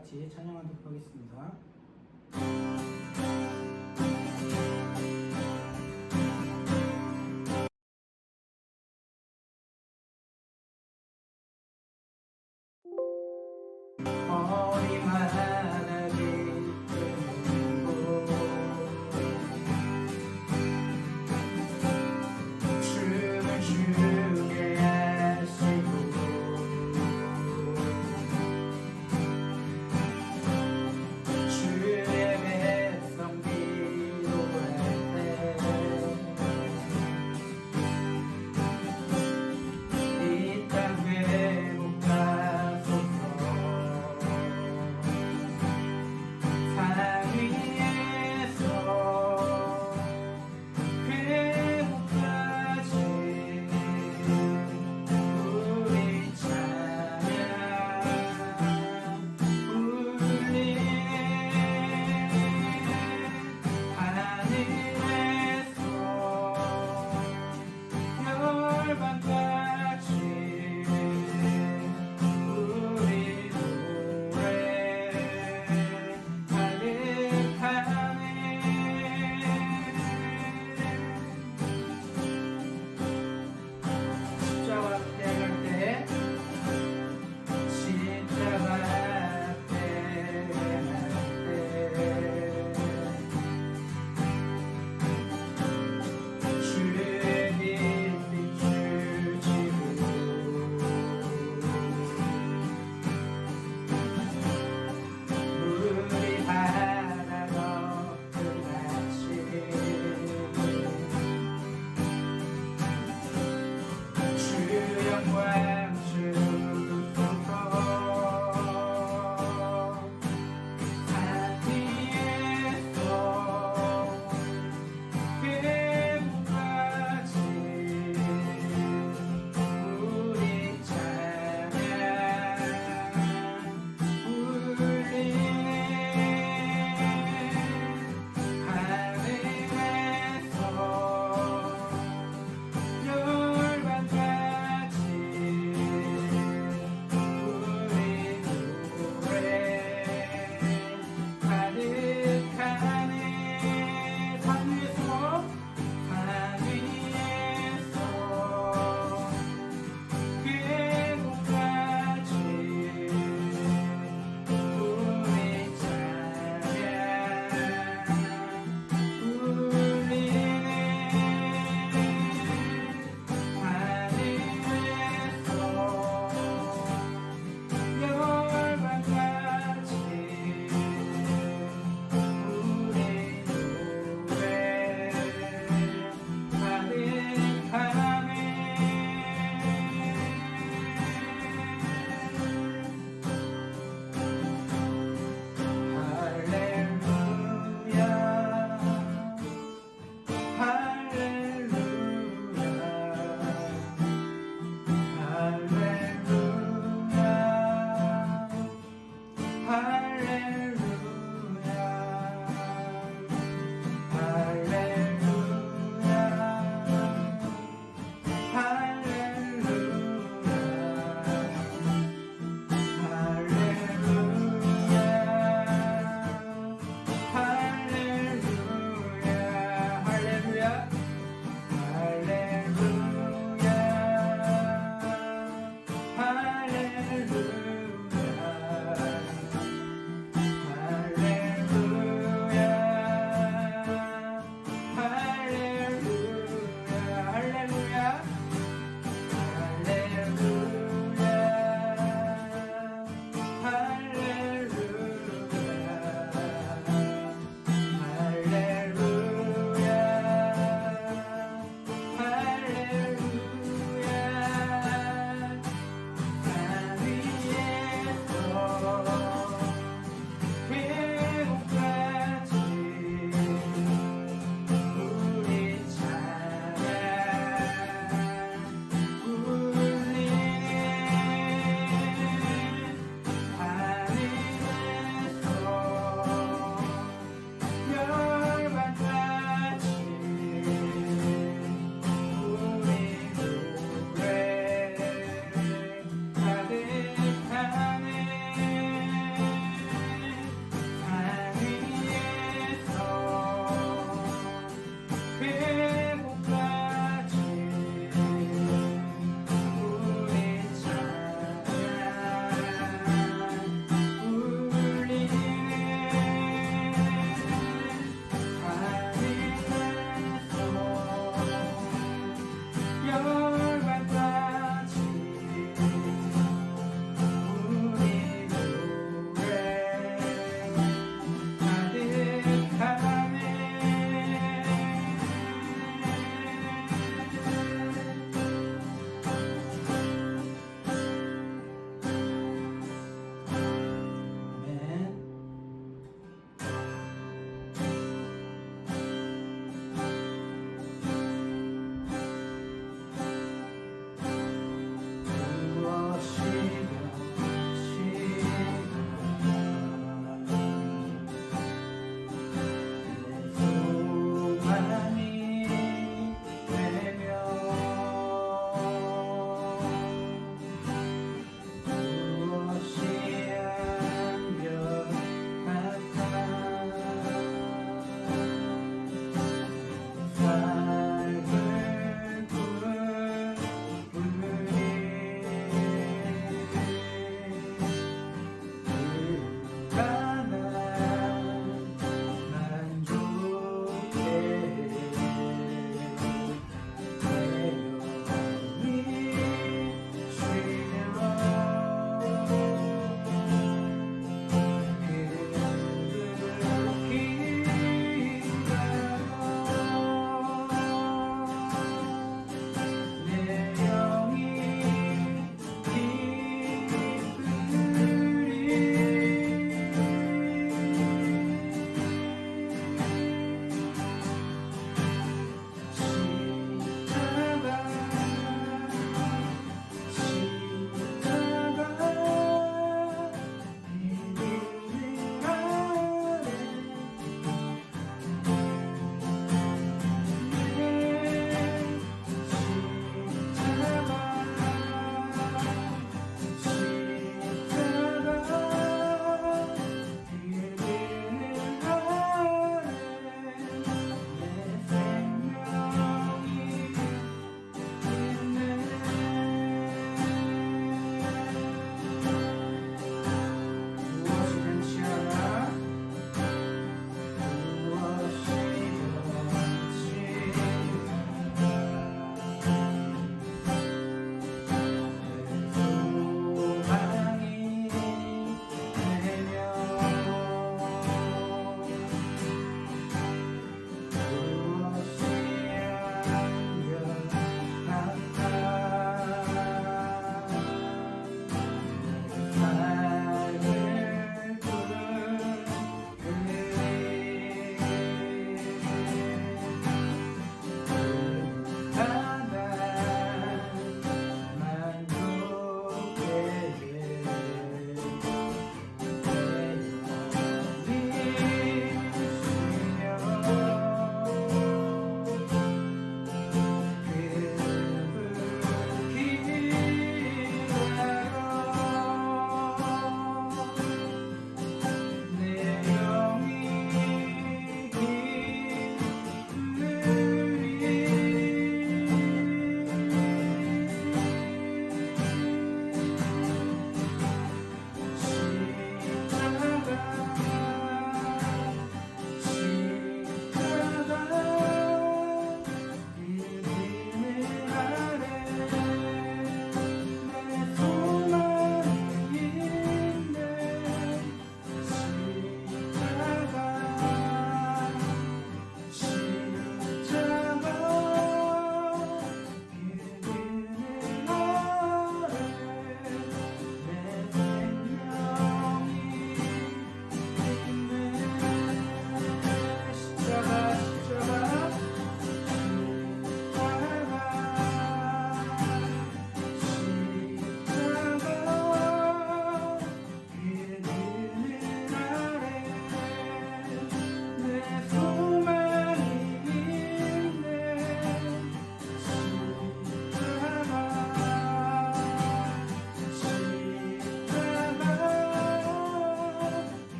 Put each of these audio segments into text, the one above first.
같이 찬양하도록 하겠습니다. 머리만하게 끊고 춤을 추게 하시고 주의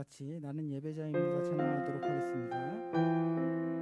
같이 나는 예배자입니다 찬양하도록 하겠습니다.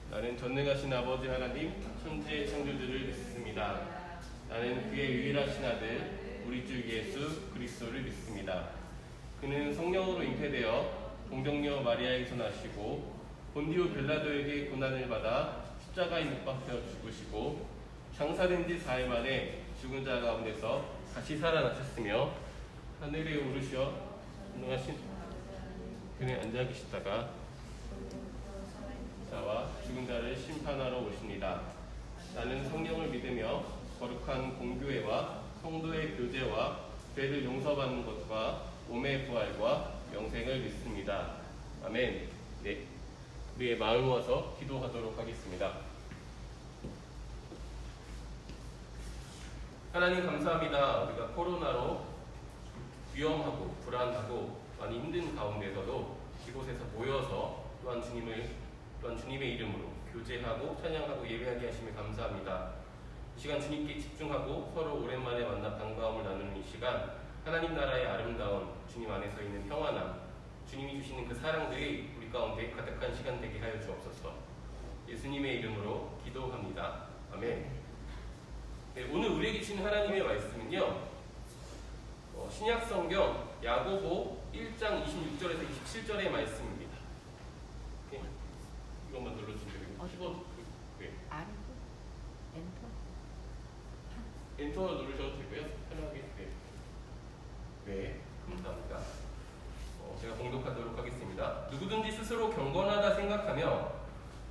나는 전능하신 아버지 하나님 천지의 창조주를 믿습니다. 나는 그의 유일하신 아들 우리 주 예수 그리스도를 믿습니다. 그는 성령으로 잉태되어 동정녀 마리아에게서 나시고 본디오 빌라도에게 고난을 받아 십자가에 못 박혀 죽으시고 장사된 지 4일 만에 죽은 자 가운데서 다시 살아나셨으며 하늘에 오르셔 전능하신 그는 앉아 계시다가 자와 죽은 자를 심판하러 오십니다. 나는 성령을 믿으며 거룩한 공교회와 성도의 교제와 죄를 용서받는 것과 몸의 부활과 영생을 믿습니다. 아멘. 네, 우리의 마음을 모아서 기도하도록 하겠습니다. 하나님 감사합니다. 우리가 코로나로 위험하고 불안하고 많이 힘든 가운데서도 이곳에서 모여서 또한 주님의 이름으로 교제하고 찬양하고 예배하게 하심에 감사합니다. 이 시간 주님께 집중하고 서로 오랜만에 만나 반가움을 나누는 이 시간, 하나님 나라의 아름다운 주님 안에서 있는 평안함, 주님이 주시는 그 사랑들이 우리 가운데 가득한 시간 되게 하여 주옵소서. 예수님의 이름으로 기도합니다. 아멘. 네, 오늘 우리에게 주신 하나님의 말씀은요, 신약 성경 야고보 1장 26절에서 27절의 말씀입니다. 네. 이것만 눌러주시면 되고 키보드 네. 엔터 누르셔도 되고요. 편하게 네, 감사합니다. 제가 봉독하도록 하겠습니다. 누구든지 스스로 경건하다 생각하며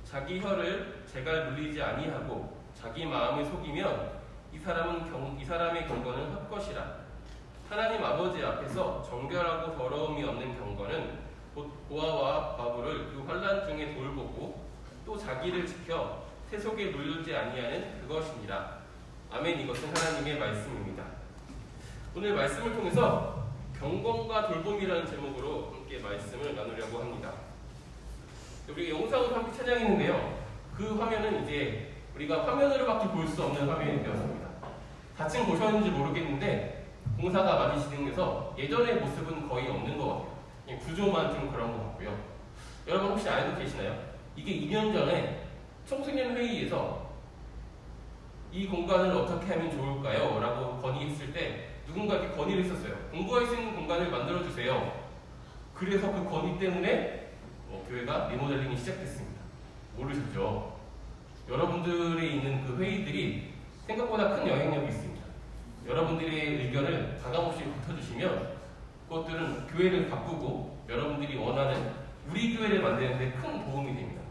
자기 혀를 제갈 눌리지 아니하고 자기 마음을 속이면 이 사람의 경건은 헛것이라. 하나님 아버지 앞에서 정결하고 더러움이 없는 경건은 곧 고아와 과부를 그 환난 중에 돌보고 또 자기를 지켜 세속에 눌리지 아니하는 그것이니라. 아멘. 이것은 하나님의 말씀입니다. 오늘 말씀을 통해서 경건과 돌봄이라는 제목으로 함께 말씀을 나누려고 합니다. 우리가 영상으로 함께 찬양했는데요, 그 화면은 이제 우리가 화면으로밖에 볼 수 없는 화면이 되었습니다. 다층 보셨는지 모르겠는데 공사가 많이 진행돼서 예전의 모습은 거의 없는 것 같아요. 구조만 좀 그런 것 같고요. 여러분 혹시 알고 계시나요? 이게 2년 전에 청소년 회의에서 이 공간을 어떻게 하면 좋을까요? 라고 건의했을 때 누군가 이렇게 건의를 했었어요. 공부할 수 있는 공간을 만들어주세요. 그래서 그 건의 때문에 교회가 리모델링이 시작됐습니다. 모르셨죠? 여러분들이 있는 그 회의들이 생각보다 큰 영향력이 있습니다. 여러분들의 의견을 가감없이 붙여주시면 그것들은 교회를 바꾸고 여러분들이 원하는 우리 교회를 만드는데 큰 도움이 됩니다.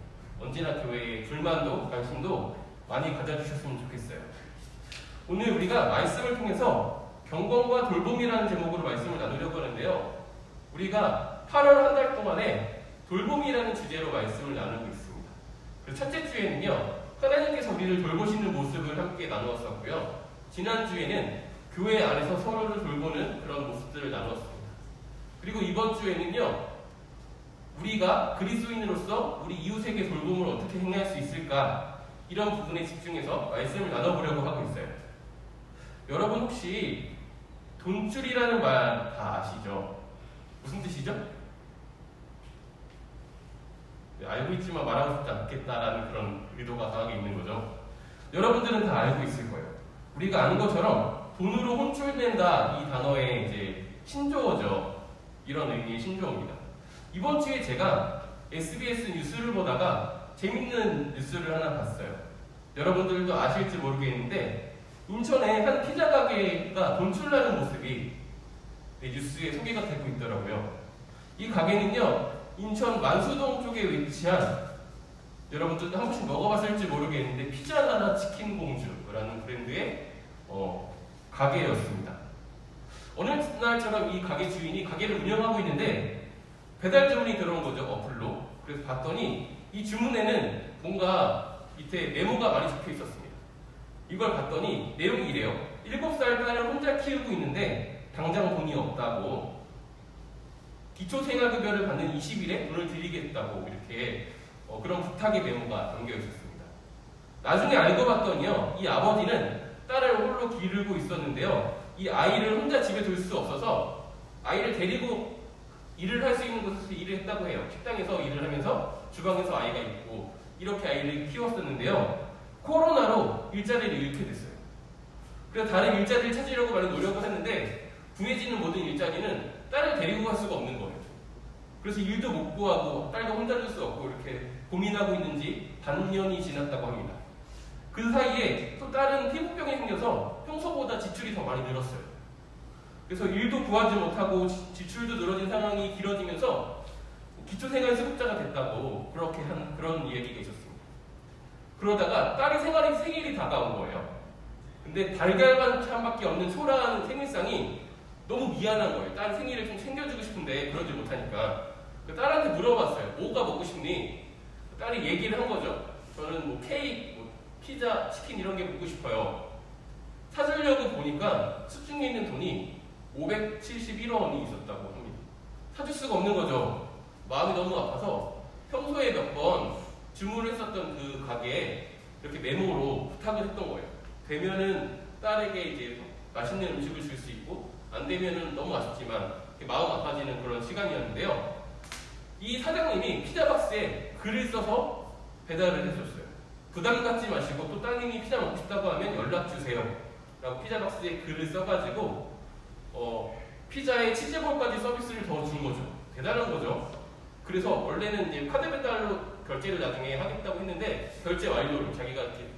언제나 교회에 불만도 관심도 많이 가져주셨으면 좋겠어요. 오늘 우리가 말씀을 통해서 경건과 돌봄이라는 제목으로 말씀을 나누려고 하는데요. 우리가 8월 한 달 동안에 돌봄이라는 주제로 말씀을 나누고 있습니다. 그래서 첫째 주에는요, 하나님께서 우리를 돌보시는 모습을 함께 나누었었고요. 지난주에는 교회 안에서 서로를 돌보는 그런 모습들을 나누었습니다. 그리고 이번 주에는요, 우리가 그리스도인으로서 우리 이웃에게 돌봄을 어떻게 행할 수 있을까, 이런 부분에 집중해서 말씀을 나눠보려고 하고 있어요. 여러분 혹시 돈줄이라는 말 다 아시죠? 무슨 뜻이죠? 알고 있지만 말하고 싶지 않겠다라는 그런 의도가 강하게 있는 거죠. 여러분들은 다 알고 있을 거예요. 우리가 아는 것처럼 돈으로 혼쭐낸다, 이 단어의 이제 신조어죠. 이런 의미의 신조어입니다. 이번 주에 제가 SBS 뉴스를 보다가 재밌는 뉴스를 하나 봤어요. 여러분들도 아실지 모르겠는데 인천에 한 피자 가게가 돈줄나는 모습이 뉴스에 소개가 되고 있더라고요. 이 가게는요, 인천 만수동 쪽에 위치한, 여러분들도 한 번씩 먹어봤을지 모르겠는데 피자나나 치킨공주라는 브랜드의 가게였습니다. 어느 날처럼 이 가게 주인이 가게를 운영하고 있는데 배달 주문이 들어온 거죠, 어플로. 그래서 봤더니 이 주문에는 뭔가 밑에 메모가 많이 적혀 있었습니다. 이걸 봤더니 내용이 이래요. 7살 딸을 혼자 키우고 있는데 당장 돈이 없다고, 기초생활급여를 받는 20일에 돈을 드리겠다고, 이렇게 그런 부탁의 메모가 담겨 있었습니다. 나중에 알고 봤더니요, 이 아버지는 딸을 홀로 기르고 있었는데요, 이 아이를 혼자 집에 둘 수 없어서 아이를 데리고 일을 할 수 있는 곳에서 일을 했다고 해요. 식당에서 일을 하면서 주방에서 아이가 있고, 이렇게 아이를 키웠었는데요, 코로나로 일자리를 잃게 됐어요. 그래서 다른 일자리를 찾으려고 많이 노력을 했는데 구해지는 모든 일자리는 딸을 데리고 갈 수가 없는 거예요. 그래서 일도 못 구하고 딸도 혼자 둘 수 없고 이렇게 고민하고 있는지 반년이 지났다고 합니다. 그 사이에 또 다른 피부병이 생겨서 평소보다 지출이 더 많이 늘었어요. 그래서 일도 구하지 못하고 지출도 늘어진 상황이 길어지면서 기초생활수급자가 됐다고 그렇게 한 그런 얘기가 있었습니다. 그러다가 딸이 생일이 다가온 거예요. 근데 달걀 반찬밖에 없는 초라한 생일상이 너무 미안한 거예요. 딸 생일을 좀 챙겨주고 싶은데 그러지 못하니까. 그 딸한테 물어봤어요. 뭐가 먹고 싶니? 딸이 얘기를 한 거죠. 저는 뭐 케이크, 뭐 피자, 치킨 이런 게 먹고 싶어요. 사주려고 보니까 수중에 있는 돈이 571원이 있었다고 합니다. 사줄 수가 없는 거죠. 마음이 너무 아파서 평소에 몇 번 주문을 했었던 그 가게에 이렇게 메모로 부탁을 했던 거예요. 되면은 딸에게 이제 맛있는 음식을 줄 수 있고, 안 되면은 너무 아쉽지만 마음 아파지는 그런 시간이었는데요. 이 사장님이 피자박스에 글을 써서 배달을 해줬어요. 부담 갖지 마시고 또 따님이 피자 먹고 싶다고 하면 연락 주세요 라고 피자박스에 글을 써가지고 피자에 치즈볼까지 서비스를 더 준 거죠. 대단한 거죠. 그래서 원래는 이제 카드 배달로 결제를 나중에 하겠다고 했는데 결제 완료를 자기가 이렇게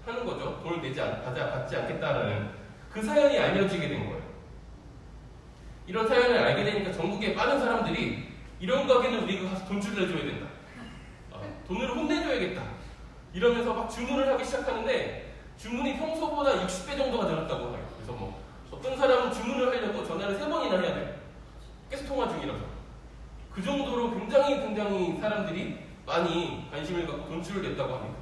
하는 거죠. 돈을 받지 않겠다라는 그 사연이 알려지게 된 거예요. 이런 사연을 알게 되니까 전국의 많은 사람들이 이런 가게는 우리가 가서 돈줄 내줘야 된다. 돈으로 혼내줘야겠다. 이러면서 막 주문을 하기 시작하는데 주문이 평소보다 60배 정도가 늘었다고 해요. 그래서 뭐 어떤 사람은 주문을 하려고 전화를 3번이나 해야 돼요. 계속 통화 중이라서. 그 정도로 굉장히 사람들이 많이 관심을 갖고 돈줄을 냈다고 합니다.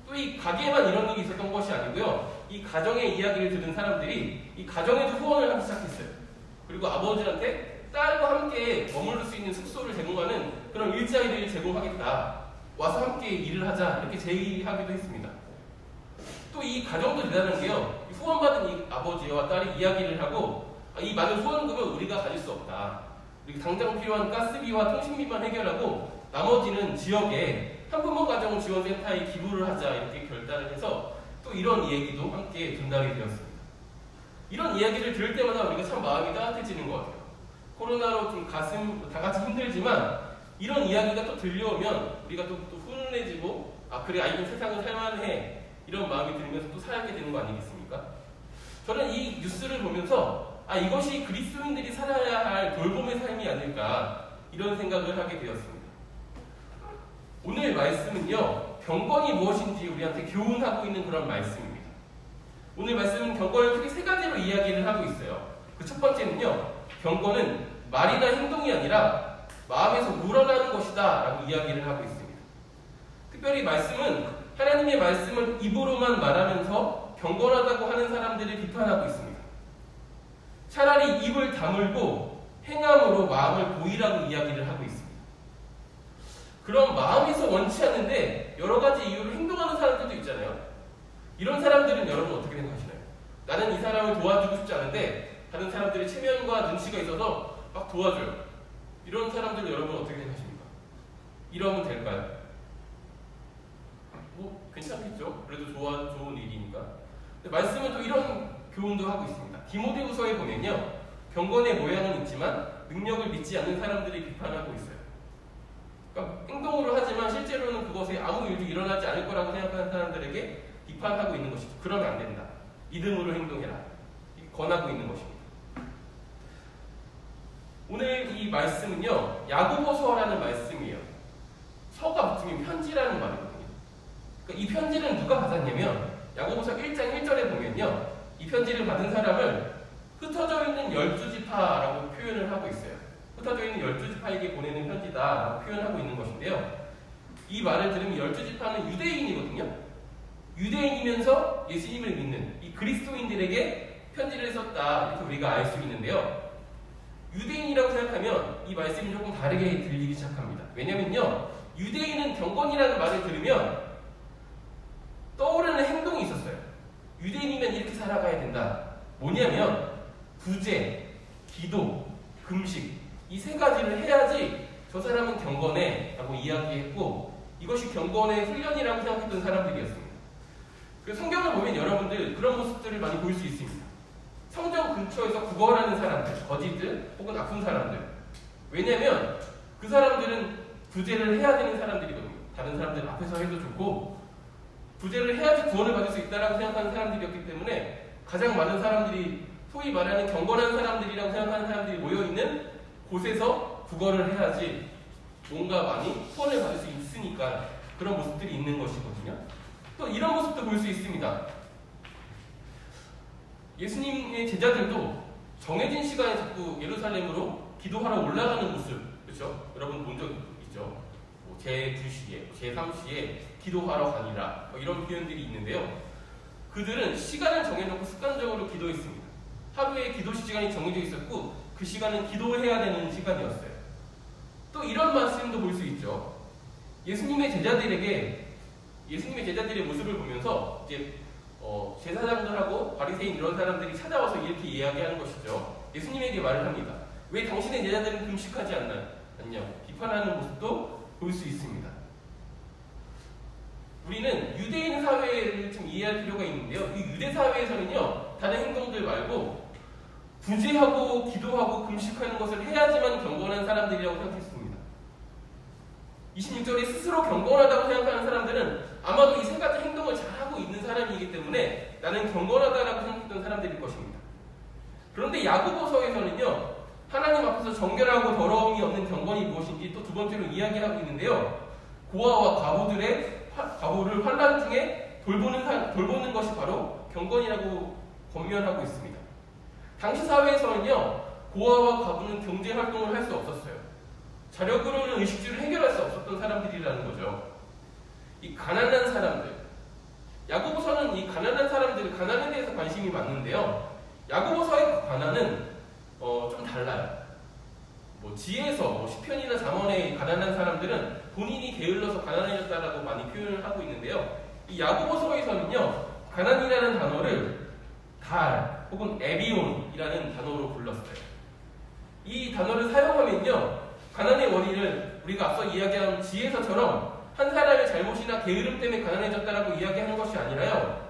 또 이 가게에만 이런 일이 있었던 것이 아니고요. 이 가정의 이야기를 들은 사람들이 이 가정에도 후원을 하기 시작했어요. 그리고 아버지한테 딸과 함께 머무를 수 있는 숙소를 제공하는 그런 일자리를 제공하겠다. 와서 함께 일을 하자. 이렇게 제의하기도 했습니다. 또 이 가정도 대단한 게요. 후원받은 이 아버지와 딸이 이야기를 하고 이 많은 후원금은 우리가 가질 수 없다. 당장 필요한 가스비와 통신비만 해결하고 나머지는 지역에 한부모 가정 지원센터에 기부를 하자 이렇게 결단을 해서 또 이런 얘기도 함께 전달이 되었습니다. 이런 이야기를 들을 때마다 우리가 참 마음이 따뜻해지는 것 같아요. 코로나로 좀 다 같이 힘들지만 이런 이야기가 또 들려오면 우리가 또 훈훈해지고 그래 이런 세상을 살만해 이런 마음이 들면서 또 살게 되는 거 아니겠습니까? 저는 이 뉴스를 보면서 이것이 그리스도인들이 살아야 할 돌봄의 삶이 아닐까 이런 생각을 하게 되었습니다. 오늘 말씀은요, 경건이 무엇인지 우리한테 교훈하고 있는 그런 말씀입니다. 오늘 말씀은 경건을 크게 세 가지로 이야기를 하고 있어요. 그 첫 번째는요, 경건은 말이나 행동이 아니라 마음에서 우러나는 것이다 라고 이야기를 하고 있습니다. 특별히 말씀은 하나님의 말씀을 입으로만 말하면서 경건하다고 하는 사람들을 비판하고 있습니다. 차라리 입을 다물고 행함으로 마음을 보이라고 이야기를 하고 있습니다. 그럼 마음에서 원치 않는데 여러 가지 이유로 행동하는 사람들도 있잖아요. 이런 사람들은 여러분 어떻게 생각하시나요? 나는 이 사람을 도와주고 싶지 않은데 다른 사람들의 체면과 눈치가 있어서 막 도와줘요. 이런 사람들은 여러분 어떻게 생각하십니까? 이러면 될까요? 뭐 괜찮겠죠? 그래도 좋은 일이니까. 근데 말씀은 또 이런 교훈도 하고 있습니다. 디모데후서에 보면요, 경건의 모양은 있지만 능력을 믿지 않는 사람들이 비판하고 있어요. 그러니까 행동으로 하지만 실제로는 그것에 아무 일도 일어나지 않을 거라고 생각하는 사람들에게 비판하고 있는 것이죠. 그러면 안 된다. 믿음으로 행동해라. 권하고 있는 것입니다. 오늘 이 말씀은요, 야고보서라는 말씀이에요. 서가 붙으면 편지라는 말이거든요. 그러니까 이 편지는 누가 받았냐면 야고보서 1장 1절에 보면요, 이 편지를 받은 사람을 흩어져 있는 12지파라고 표현을 하고 있어요. 흩어져 있는 12지파에게 보내는 편지다라고 표현하고 있는 것인데요. 이 말을 들으면 12지파는 유대인이거든요. 유대인이면서 예수님을 믿는 이 그리스도인들에게 편지를 썼다, 이렇게 우리가 알 수 있는데요. 유대인이라고 생각하면 이 말씀이 조금 다르게 들리기 시작합니다. 왜냐면요, 유대인은 경건이라는 말을 들으면 떠오르는 행동이 있었어요. 유대인이면 이렇게 살아가야 된다. 뭐냐면 구제, 기도, 금식, 이 세 가지를 해야지 저 사람은 경건해 라고 이야기했고, 이것이 경건의 훈련이라고 생각했던 사람들이었습니다. 그래서 성경을 보면 여러분들 그런 모습들을 많이 볼 수 있습니다. 성전 근처에서 구걸하는 사람들, 거지들 혹은 아픈 사람들. 왜냐면 그 사람들은 구제를 해야 되는 사람들이거든요. 다른 사람들 앞에서 해도 좋고 구제를 해야지 구원을 받을 수 있다라고 생각하는 사람들이었기 때문에 가장 많은 사람들이 소위 말하는 경건한 사람들이라고 생각하는 사람들이 모여있는 곳에서 구걸을 해야지 뭔가 많이 구원을 받을 수 있으니까 그런 모습들이 있는 것이거든요. 또 이런 모습도 볼 수 있습니다. 예수님의 제자들도 정해진 시간에 자꾸 예루살렘으로 기도하러 올라가는 모습, 그렇죠? 여러분 본 적 있죠? 뭐 제2시에, 제3시에 기도하러 가니라, 이런 표현들이 있는데요. 그들은 시간을 정해놓고 습관적으로 기도했습니다. 하루에 기도 시간이 정해져 있었고 그 시간은 기도해야 되는 시간이었어요. 또 이런 말씀도 볼 수 있죠. 예수님의 제자들의 모습을 보면서 이제 제사장들하고 바리새인 이런 사람들이 찾아와서 이렇게 이야기하는 것이죠. 예수님에게 말을 합니다. 왜 당신의 제자들은 금식하지 않냐고 비판하는 모습도 볼 수 있습니다. 우리는 유대인 사회를 좀 이해할 필요가 있는데요. 이 유대 사회에서는요, 다른 행동들 말고 구제하고 기도하고 금식하는 것을 해야지만 경건한 사람들이라고 생각했습니다. 26절에 스스로 경건하다고 생각하는 사람들은 아마도 이 세 가지 행동을 잘하고 있는 사람이기 때문에 나는 경건하다라고 생각했던 사람들일 것입니다. 그런데 야고보서에서는요, 하나님 앞에서 정결하고 더러움이 없는 경건이 무엇인지 또 두 번째로 이야기하고 있는데요. 고아와 과부를 환난 중에 돌보는 것이 바로 경건이라고 권면하고 있습니다. 당시 사회에서는요, 고아와 과부는 경제 활동을 할 수 없었어요. 자력으로는 의식주를 해결할 수 없었던 사람들이라는 거죠. 이 가난한 사람들, 야고보서는 이 가난한 사람들, 가난에 대해서 관심이 많은데요. 야고보서의 가난은 좀 달라요. 지혜서, 시편이나 잠언의 가난한 사람들은 본인이 게을러서 가난해졌다라고 많이 표현을 하고 있는데요. 이 야고보서에서는요, 가난이라는 단어를 달 혹은 에비온이라는 단어로 불렀어요. 이 단어를 사용하면요, 가난의 원인을 우리가 앞서 이야기한 지혜서처럼 한 사람의 잘못이나 게으름 때문에 가난해졌다라고 이야기하는 것이 아니라요,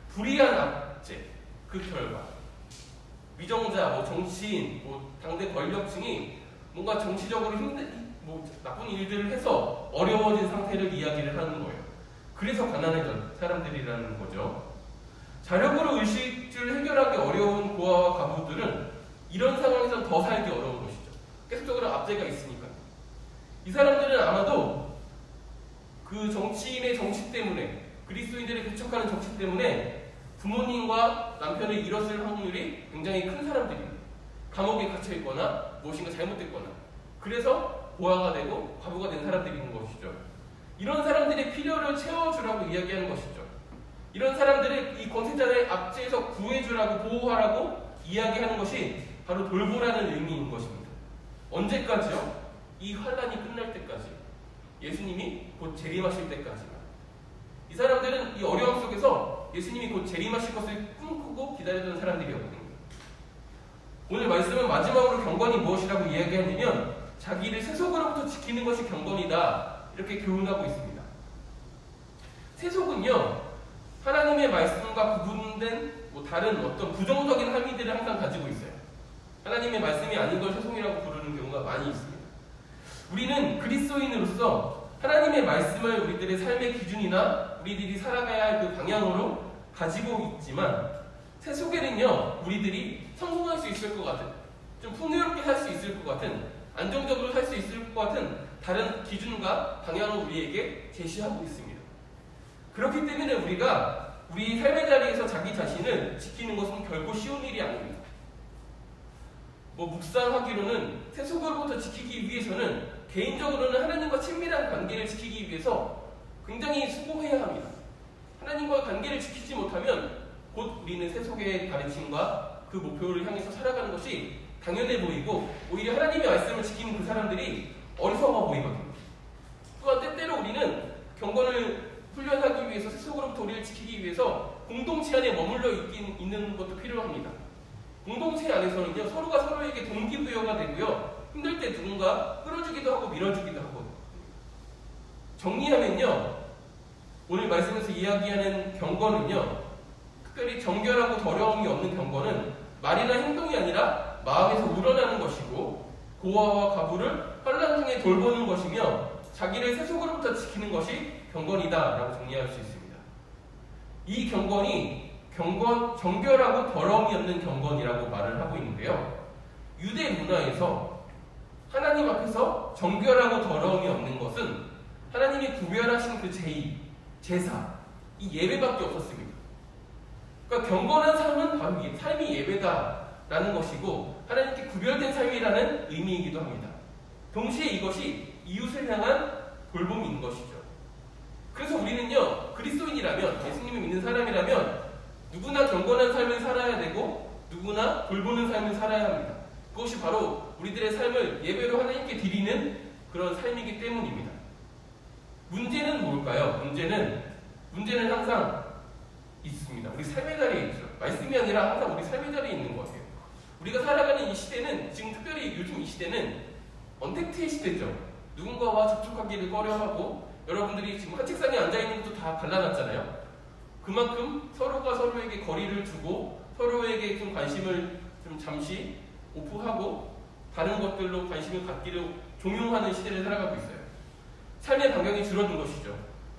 불의한 압제, 그 결과 위정자, 정치인, 당대 권력층이 뭔가 정치적으로 나쁜 일들을 해서 어려워진 상태를 이야기를 하는 거예요. 그래서 가난해진 사람들이라는 거죠. 자력으로 의식주를 해결하기 어려운 고아와 과부들은 이런 상황에서 더 살기 어려운 것이죠. 계속적으로 압제가 있으니까. 이 사람들은 아마도 그렇기 때문에 부모님과 남편을 잃었을 확률이 굉장히 큰 사람들입니다. 감옥에 갇혀 있거나 무엇인가 잘못됐거나 그래서 고아가 되고 과부가 된 사람들이 있는 것이죠. 이런 사람들의 필요를 채워주라고 이야기하는 것이죠. 이런 사람들을 이 권세자의 압제에서 구해주라고 보호하라고 이야기하는 것이 바로 돌보라는 의미인 것입니다. 언제까지요? 이 환란이 끝날 때까지, 예수님이 곧 재림하실 때까지만. 이 사람들은 이 어려움 속에서 예수님이 곧 재림하실 것을 꿈꾸고 기다리던 사람들이었거든요. 오늘 말씀은 마지막으로 경건이 무엇이라고 이야기하냐면 자기를 세속으로부터 지키는 것이 경건이다, 이렇게 교훈하고 있습니다. 세속은요, 하나님의 말씀과 구분된 다른 어떤 부정적인 함의들을 항상 가지고 있어요. 하나님의 말씀이 아닌 걸 세속이라고 부르는 경우가 많이 있습니다. 우리는 그리스도인으로서 하나님의 말씀을 우리들의 삶의 기준이나 우리들이 살아가야 할 그 방향으로 가지고 있지만 세속에는요, 우리들이 성공할 수 있을 것 같은, 좀 풍요롭게 살 수 있을 것 같은, 안정적으로 살 수 있을 것 같은 다른 기준과 방향을 우리에게 제시하고 있습니다. 그렇기 때문에 우리가 우리 삶의 자리에서 자기 자신을 지키는 것은 결코 쉬운 일이 아닙니다. 묵상하기로는 세속으로부터 지키기 위해서는 개인적으로는 하나님과 친밀한 관계를 지키기 위해서 굉장히 수고해야 합니다. 하나님과 관계를 지키지 못하면 곧 우리는 세속의 가르침과 그 목표를 향해서 살아가는 것이 당연해 보이고 오히려 하나님의 말씀을 지키는 그 사람들이 어리석어 보이거든요. 또한 때때로 우리는 경건을 훈련하기 위해서 세속으로부터 우리를 지키기 위해서 공동체 안에 머물러 있는 것도 필요합니다. 공동체 안에서는요, 서로가 서로에게 동기부여가 되고요, 힘들 때 누군가 끌어주기도 하고 밀어주기도 하고. 정리하면요, 오늘 말씀에서 이야기하는 경건은요, 특별히 정결하고 더러움이 없는 경건은 말이나 행동이 아니라 마음에서 우러나는 것이고 고아와 과부를 환난 중에 돌보는 것이며 자기를 세속으로부터 지키는 것이 경건이다 라고 정리할 수 있습니다. 이 경건이 정결하고 더러움이 없는 경건이라고 말을 하고 있는데요, 유대 문화에서 하나님 앞에서 정결하고 더러움이 없는 것은 하나님이 구별하신 그 제의, 제사, 이 예배밖에 없었습니다. 그러니까 경건한 삶은 바로 삶이 예배다라는 것이고 하나님께 구별된 삶이라는 의미이기도 합니다. 동시에 이것이 이웃을 향한 돌봄인 것이죠. 그래서 우리는요, 그리스도인이라면, 예수님을 믿는 사람이라면 누구나 경건한 삶을 살아야 되고 누구나 돌보는 삶을 살아야 합니다. 그것이 바로 우리들의 삶을 예배로 하나님께 드리는 그런 삶이기 때문입니다. 문제는 뭘까요? 문제는 항상 있습니다. 우리 삶의 자리에 있죠. 말씀이 아니라 항상 우리 삶의 자리에 있는 것 같아요. 우리가 살아가는 이 시대는, 지금 특별히 요즘 이 시대는 언택트의 시대죠. 누군가와 접촉하기를 꺼려하고 여러분들이 지금 한 책상에 앉아있는 것도 다 갈라놨잖아요. 그만큼 서로가 서로에게 거리를 두고 서로에게 좀 관심을 좀 잠시 오프하고 다른 것들로 관심을 갖기를 종용하는 시대를 살아가고 있어요. 삶의 반경이 줄어든 것이죠.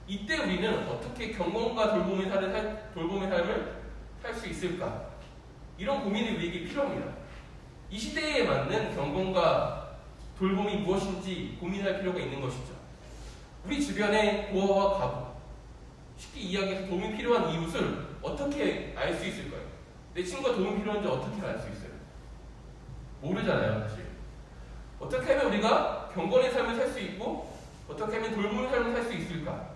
이때 우리는 어떻게 경건과 돌봄의 삶을 살 수 있을까? 이런 고민이 우리에게 필요합니다. 이 시대에 맞는 경건과 돌봄이 무엇인지 고민할 필요가 있는 것이죠. 우리 주변의 고아와 과부, 쉽게 이야기해서 도움이 필요한 이웃을 어떻게 알 수 있을까요? 내 친구가 도움이 필요한지 어떻게 알 수 있어요? 모르잖아요, 사실. 어떻게 하면 우리가 경건의 삶을 살 수 있고 어떻게 하면 돌봄의 삶을 살 수 있을까?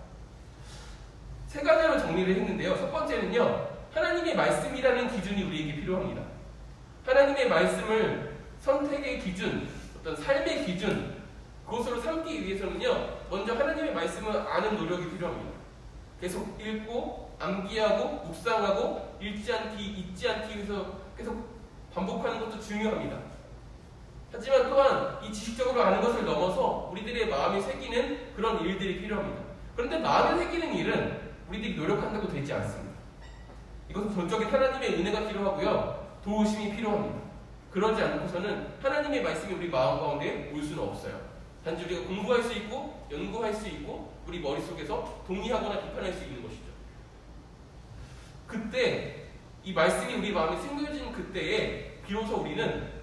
세 가지로 정리를 했는데요. 첫 번째는요, 하나님의 말씀이라는 기준이 우리에게 필요합니다. 하나님의 말씀을 선택의 기준, 어떤 삶의 기준, 그것으로 삼기 위해서는요, 먼저 하나님의 말씀을 아는 노력이 필요합니다. 계속 읽고 암기하고 묵상하고 잊지 않기 위해서 계속 반복하는 것도 중요합니다. 하지만 또한 이 지식적으로 아는 것을 넘어서 우리들의 마음에 새기는 그런 일들이 필요합니다. 그런데 마음에 새기는 일은 우리들이 노력한다고 되지 않습니다. 이것은 전적인 하나님의 은혜가 필요하고요, 도우심이 필요합니다. 그러지 않고서는 하나님의 말씀이 우리 마음 가운데 올 수는 없어요. 단지 우리가 공부할 수 있고 연구할 수 있고 우리 머릿속에서 동의하거나 비판할 수 있는 것이죠. 그때 이 말씀이 우리 마음에 새겨진 그때에 비로소 우리는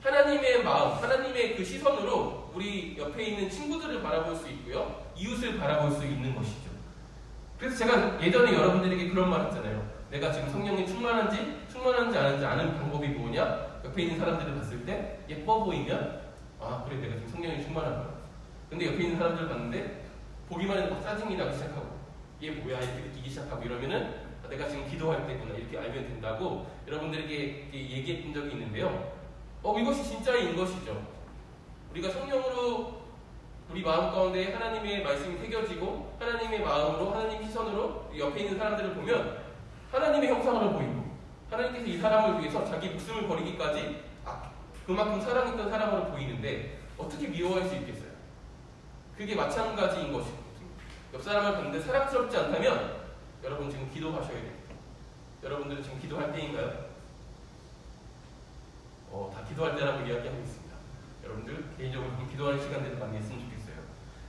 하나님의 마음, 하나님의 그 시선으로 우리 옆에 있는 친구들을 바라볼 수 있고요, 이웃을 바라볼 수 있는 것이죠. 그래서 제가 예전에 여러분들에게 그런 말 했잖아요. 내가 지금 성령이 충만한지 아닌지 아는 방법이 뭐냐? 옆에 있는 사람들을 봤을 때 예뻐 보이면 아 그래 내가 지금 성령이 충만하구나. 근데 옆에 있는 사람들을 봤는데 보기만 해도 막 짜증이 나기 시작하고 얘 뭐야 이렇게 느끼기 시작하고 이러면은 아, 내가 지금 기도할 때구나 이렇게 알면 된다고 여러분들에게 얘기했던 적이 있는데요. 이것이 진짜인 것이죠. 우리가 성령으로 우리 마음 가운데 하나님의 말씀이 새겨지고 하나님의 마음으로 하나님 시선으로 옆에 있는 사람들을 보면 하나님의 형상으로 보이고 하나님께서 이 사람을 위해서 자기 목숨을 버리기까지 그만큼 사랑했던 사람으로 보이는데 어떻게 미워할 수 있겠어요? 그게 마찬가지인 것이고 옆 사람을 봤는데 사랑스럽지 않다면 여러분 지금 기도하셔야 돼요. 여러분들은 지금 기도할 때인가요? 다 기도할 때라고 이야기하고 있습니다. 여러분들 개인적으로 기도하는 시간들을 많이 했으면 좋겠어요.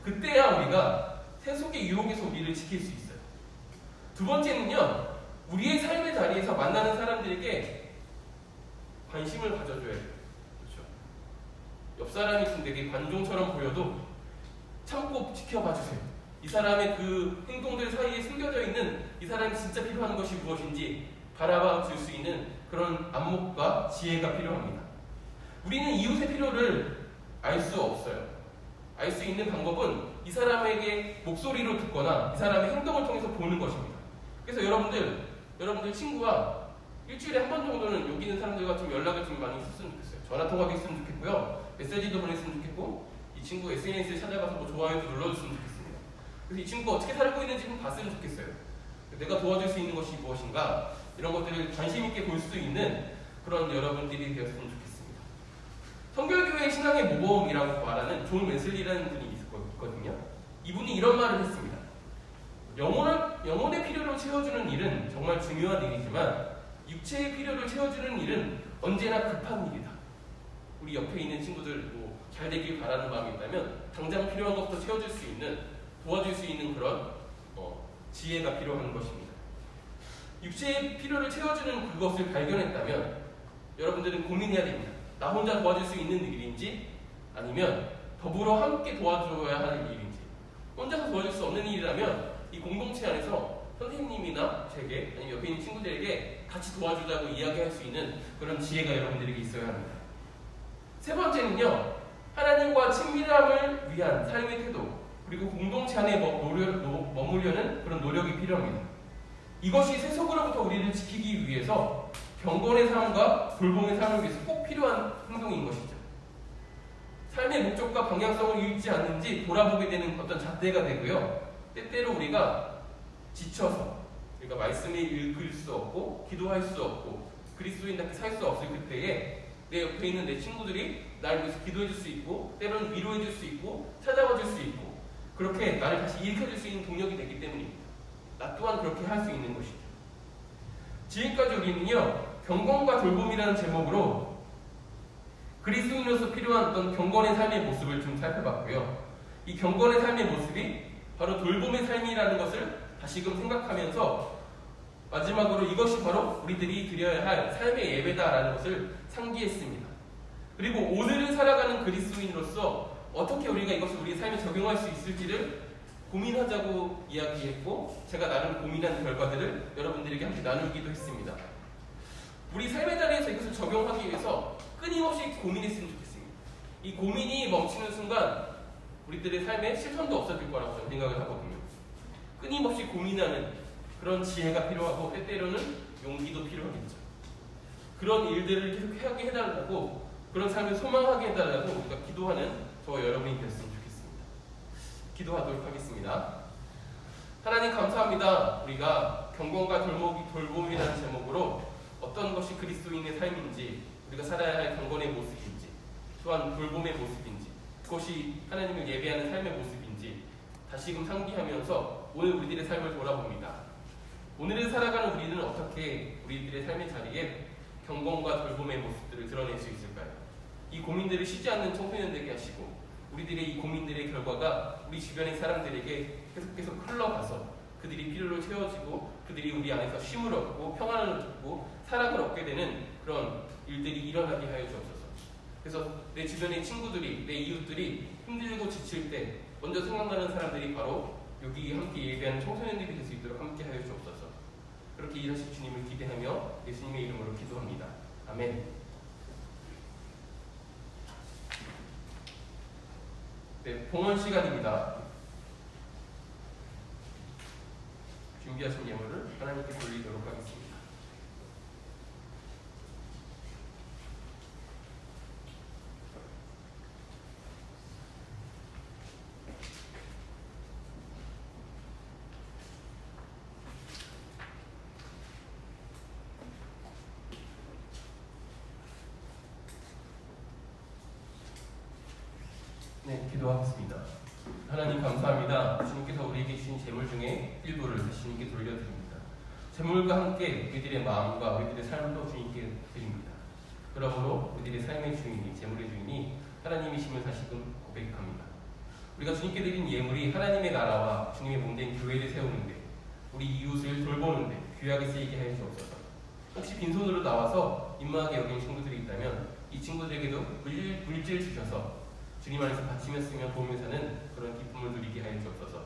그때야 우리가 세속의 유혹에서 우리를 지킬 수 있어요. 두 번째는요, 우리의 삶의 자리에서 만나는 사람들에게 관심을 가져줘야 돼요. 그렇죠? 옆 사람이 지금 되게 관종처럼 보여도 참고 지켜봐 주세요. 이 사람의 그 행동들 사이에 숨겨져 있는 이 사람이 진짜 필요한 것이 무엇인지 바라봐 줄 수 있는 그런 안목과 지혜가 필요합니다. 우리는 이웃의 필요를 알 수 없어요. 알 수 있는 방법은 이 사람에게 목소리로 듣거나 이 사람의 행동을 통해서 보는 것입니다. 그래서 여러분들 친구와 일주일에 한 번 정도는 여기 있는 사람들과 좀 연락을 좀 많이 했으면 좋겠어요. 전화 통화도 했으면 좋겠고요. 메시지도 보냈으면 좋겠고 이 친구 SNS에 찾아가서 뭐 좋아요도 눌러줬으면 좋겠습니다. 그래서 이 친구가 어떻게 살고 있는지 좀 봤으면 좋겠어요. 내가 도와줄 수 있는 것이 무엇인가 이런 것들을 관심 있게 볼 수 있는 그런 여러분들이 되었으면 좋겠습니다. 성결교회 신앙의 모범이라고 말하는 존 웨슬리라는 분이 있거든요. 이분이 이런 말을 했습니다. 영혼의 필요를 채워주는 일은 정말 중요한 일이지만 육체의 필요를 채워주는 일은 언제나 급한 일이다. 우리 옆에 있는 친구들 잘 되길 바라는 마음이 있다면 당장 필요한 것부터 채워줄 수 있는 도와줄 수 있는 그런 지혜가 필요한 것입니다. 육체의 필요를 채워주는 그것을 발견했다면 여러분들은 고민해야 됩니다. 나 혼자 도와줄 수 있는 일인지 아니면 더불어 함께 도와줘야 하는 일인지. 혼자서 도와줄 수 없는 일이라면 이 공동체 안에서 선생님이나 제게 아니면 옆에 있는 친구들에게 같이 도와주자고 이야기할 수 있는 그런 지혜가 여러분들에게 있어야 합니다. 세 번째는요, 하나님과 친밀함을 위한 삶의 태도 그리고 공동체 안에 머무려는 그런 노력이 필요합니다. 이것이 세속으로부터 우리를 지키기 위해서 경건의 삶과 돌봄의 삶을 위해서 꼭 필요한 행동인 것이죠. 삶의 목적과 방향성을 잃지 않는지 돌아보게 되는 어떤 잣대가 되고요. 때때로 우리가 지쳐서 우리가 말씀을 읽을 수 없고 기도할 수 없고 그리스도인답게 살 수 없을 그때에 내 옆에 있는 내 친구들이 나를 위해서 기도해 줄 수 있고 때로는 위로해 줄 수 있고 찾아와 줄 수 있고 그렇게 나를 다시 일으켜 줄 수 있는 동력이 되기 때문입니다. 나 또한 그렇게 할 수 있는 것이죠. 지금까지 우리는요, 경건과 돌봄이라는 제목으로 그리스도인으로서 필요한 어떤 경건의 삶의 모습을 좀 살펴봤고요. 이 경건의 삶의 모습이 바로 돌봄의 삶이라는 것을 다시금 생각하면서 마지막으로 이것이 바로 우리들이 드려야 할 삶의 예배다라는 것을 상기했습니다. 그리고 오늘을 살아가는 그리스도인으로서 어떻게 우리가 이것을 우리의 삶에 적용할 수 있을지를 고민하자고 이야기했고 제가 나름 고민한 결과들을 여러분들에게 함께 나누기도 했습니다. 우리 삶의 자리에서 이것을 적용하기 위해서 끊임없이 고민했으면 좋겠습니다. 이 고민이 멈추는 순간 우리들의 삶에 실천도 없어질 거라고 저는 생각을 하거든요. 끊임없이 고민하는 그런 지혜가 필요하고 때때로는 용기도 필요하겠죠. 그런 일들을 계속 하게 해달라고 그런 삶을 소망하게 해달라고 우리가 기도하는 저와 여러분이 되었으면 좋겠습니다. 기도하도록 하겠습니다. 하나님 감사합니다. 우리가 경건과 돌봄이라는 제목으로 어떤 것이 그리스도인의 삶인지 우리가 살아야 할 경건의 모습인지 또한 돌봄의 모습인지 그것이 하나님을 예배하는 삶의 모습인지 다시금 상기하면서 오늘 우리들의 삶을 돌아봅니다. 오늘을 살아가는 우리는 어떻게 우리들의 삶의 자리에 경건과 돌봄의 모습들을 드러낼 수 있을까요? 이 고민들을 쉬지 않는 청소년 되게 하시고 우리들의 이 고민들의 결과가 우리 주변의 사람들에게 계속해서 흘러가서 그들이 필요를 채워지고 그들이 우리 안에서 쉼을 얻고 평안을 얻고 사랑을 얻게 되는 그런 일들이 일어나게 하여 주옵소서. 그래서 내 주변의 친구들이 내 이웃들이 힘들고 지칠 때 먼저 생각나는 사람들이 바로 여기 함께 예배하는 청소년들이 될 수 있도록 함께 하여 주옵소서. 그렇게 일하실 주님을 기대하며 예수님의 이름으로 기도합니다. 아멘. 네, 봉헌 시간입니다. 준비하신 예물을 하나님께 돌리도록 하겠습니다. 네, 기도하겠습니다. 하나님 감사합니다. 주님께서 우리에게 주신 재물 중에 일부를 주님께 돌려드립니다. 재물과 함께 우리들의 마음과 우리들의 삶도 주님께 드립니다. 그러므로 우리들의 삶의 주인이, 재물의 주인이 하나님이심을 다시금 고백합니다. 우리가 주님께 드린 예물이 하나님의 나라와 주님의 몸된 교회를 세우는데, 우리 이웃을 돌보는데 귀하게 쓰이게 하여 주옵소서. 혹시 빈손으로 나와서 민망하게 여긴 친구들이 있다면 이 친구들에게도 물질 주셔서 주님 안에서 바치며 도움을 사는 그런 기쁨을 누리게 하여 주옵소서.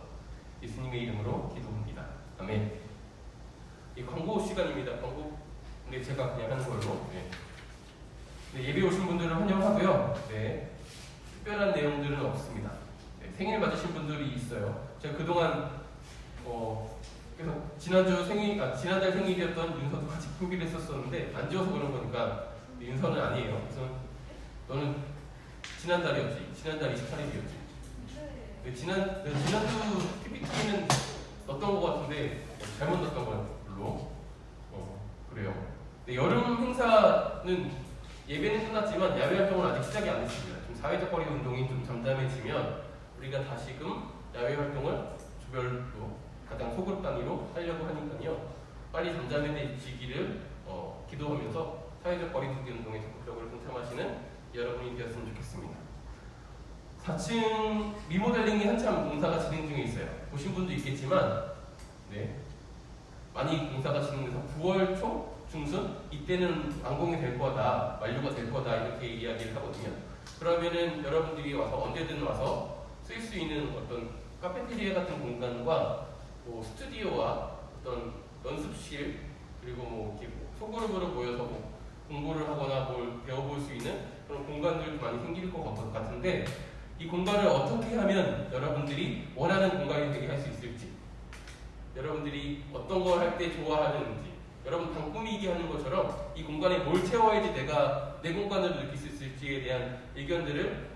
예수님의 이름으로 기도합니다. 아멘. 이 광고 시간입니다. 광고. 근데 제가 그냥 하는 걸로. 네. 네, 예배 오신 분들은 환영하고요. 네. 특별한 내용들은 없습니다. 네, 생일 맞으신 분들이 있어요. 제가 그동안 계속 지난달 생일이었던 윤서도 같이 표기를 했었었는데 안 지워서 그런 거니까 윤서는 아니에요. 그래서 너는 지난달이었지. 지난달 28일이었지. 네, 지난주 PPT는 넣었던 것 같은데 잘못 넣었던 걸로. 그래요. 네, 여름 행사는 예배는 끝났지만 야외 활동은 아직 시작이 안 됐습니다. 좀 사회적 거리 운동이 좀 잠잠해지면 우리가 다시금 야외 활동을 주별로 가장 소그룹 단위로 하려고 하니까요. 빨리 잠잠해지기를 기도하면서 사회적 거리 두기 운동에 적극적으로 동참하시는 여러분이 되었으면 좋겠습니다. 4층 리모델링이 한참 공사가 진행 중에 있어요. 보신 분도 있겠지만 네, 많이 공사가 진행돼서 9월 초 중순 이때는 완공이 될 거다, 완료가 될 거다 이렇게 이야기를 하거든요. 그러면은 여러분들이 와서 언제든 와서 쓸 수 있는 어떤 카페테리아 같은 공간과 뭐 스튜디오와 어떤 연습실 그리고 뭐 이렇게 소그룹으로 모여서 뭐 공부를 하거나 뭘 배워볼 수 있는 그런 공간들도 많이 생길 것 같은데 이 공간을 어떻게 하면 여러분들이 원하는 공간이 되게 할 수 있을지, 여러분들이 어떤 걸 할 때 좋아하는지, 여러분 방 꾸미기 하는 것처럼 이 공간에 뭘 채워야지 내가 내 공간을 느낄 수 있을지에 대한 의견들을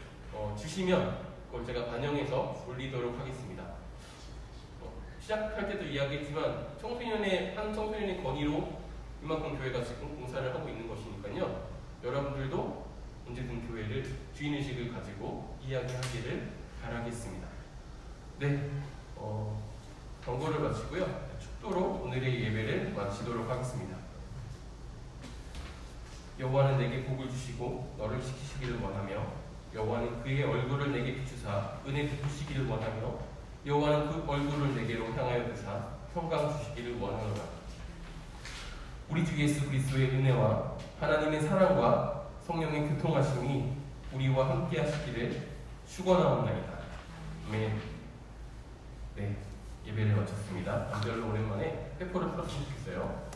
주시면 그걸 제가 반영해서 올리도록 하겠습니다. 시작할 때도 이야기했지만 한 청소년의 건의로 이만큼 교회가 지금 공사를 하고 있는 것이니까요. 여러분들도 언제든 교회를 주인의식을 가지고 이야기하기를 바라겠습니다. 네, 광고를 마치고요. 축도로 오늘의 예배를 마치도록 하겠습니다. 여호와는 내게 복을 주시고 너를 지키시기를 원하며 여호와는 그의 얼굴을 내게 비추사 은혜 베푸시기를 원하며 여호와는 그 얼굴을 내게로 향하여 드사 평강 주시기를 원하노라. 우리 주 예수 그리스도의 은혜와 하나님의 사랑과 성령의 교통하심이 우리와 함께 하시기를 축원하옵나이다. 아멘. 네, 예배를 마쳤습니다. 별로 오랜만에 페퍼를 풀었으면 좋겠어요.